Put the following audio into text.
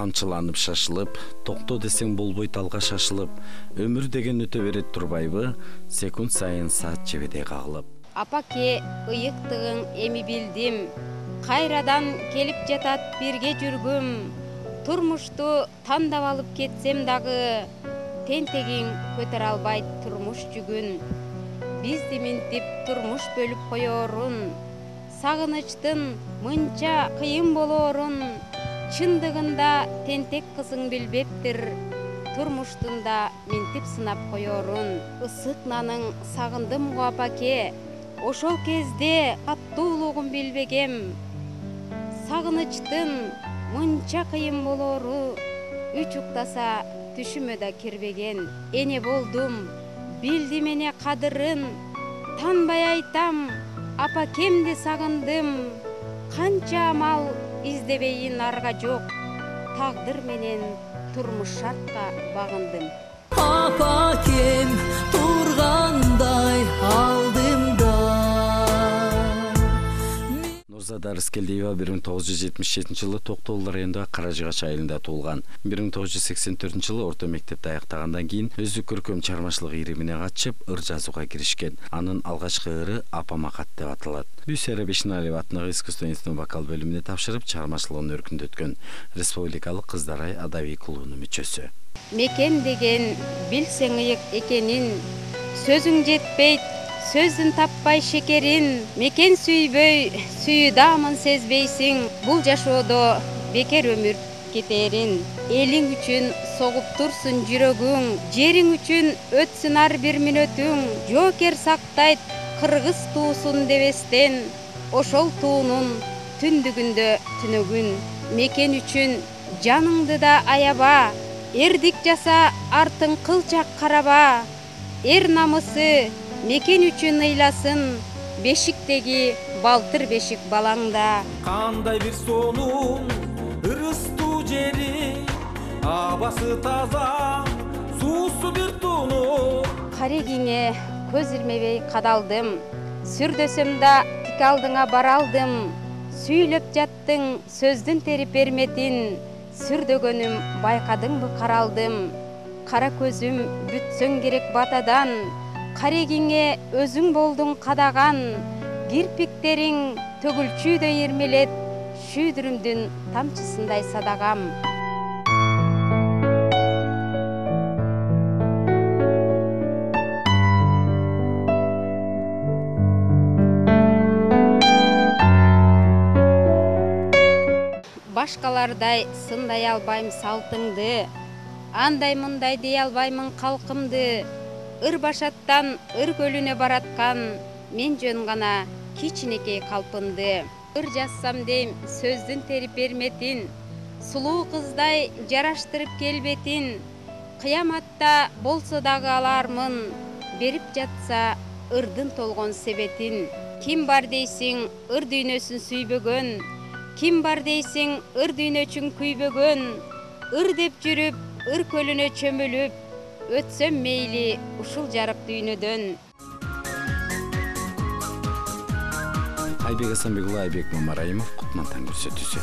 камчыланып шашылып, токто десең болбойт алга шашылып, өмүр деген өтө берет турбайбы, секунд сайын саат жебедей кагылып. Апаке, ыйыктыгың эми билдим, кайрадан келип жатат бирге жүргүм, турмушту тандап алып кетсем дагы, тентегиң көтөрө албайт турмуш жүгүн. Бизди минтип турмуш бөлүп коёрун, сагынычтын мынча кыйын болоорун, чындыгында тентек кызың билбептир, турмуштун да минтип сынап коёрун. Ысык наның сагындым го апаке, ошол кезде каттуулугун билбегем. Сагынычтын мынча кыйын болоору үч уктаса түшүмө да кирбеген. Эне болдум, билдим эне кадырын, танбай айтам, апакемди сагындым. Канча амал издебейин арга жок, тагдыр менен турмуш шартка багындым. Апакем тургандай алдымда. Нурзада Рыскелдиева 1977-жылы Токтогул районунда Каражыгач айылында туулган. 1984-жылы орто мектепти аяктагандан кийин өзү көркөм чыгармачылык иримине катышып, ыр жазууга киришкен. Анын алгачкы ыры Апама кат деп аталат. Люсия Бешиналиева атындагы искусство институтунун вокал бөлүмүнө тапшырып, чыгармачылыгын өркүндөткөн. Республикалык кыздар ай адабий клубунун мүчөсү. Мекен деген билсең ыйык экенин, сөзүң жетпейт, сөздүн таппай шекерин. Мекен сүйбөй, сүйүдамын сезбейсиң, бул жашоодо бекер өмүр кетерин. Элиң үчүн согуп турсун жүрөгүң, жериң үчүн өтсүн ар бир мүнөтүң. Жоокер сактайт кыргыз туусун дебестен, ошол туунун түндүгүндө түнөгүн. Мекен үчүн жаныңды да аяба, эрдик жаса артың кылчак караба. Эр намысы мекен үчүн ыйласын, бешиктеги балтыр бешик балаңда. Кандай бир сонун ырыстуу жери, абасы таза, суусу бир тууну. Карегиңе көз ирмебей кадалдым, сүрдөсөм да тик алдыңа бара алдым. Сүйлөп жаттың сөздүн терип берметин, сүрдөгөнүм байкадыңбы каралдым. Кара көзүм бүтсөң керек батадан, карегиңе өзүң болдуң кадаган. Кирпиктериң төгүлчүдөй ирмелет, шүйдүрүмдүн тамчысындай садагам. Башкалардай сындай албайм салтыңды, андай мындай дей албаймын калкымды. Ыр башаттан ыр көлүнө бараткан, мен жөн гана кичинекей калпынды. Ыр жазсам дейм сөздүн терип берметин, сулуу кыздай жараштырып келбетин. Кыяматта болсо дагы алармын, берип жатса ырдын толгон себетин. Ким бар дейсиң ыр дүйнөсүн сүйбөгөн, ким бар дейсиң ыр дүйнө үчүн күйбөгөн. Ыр деп жүрүп, ыр көлүнө чөмүлүп, өтсөм мейли ушул жарык дүйнөдөн. Айбек Асанбекұлы, Айбек Мамараимов, Кутман таң көрсөтүүсү.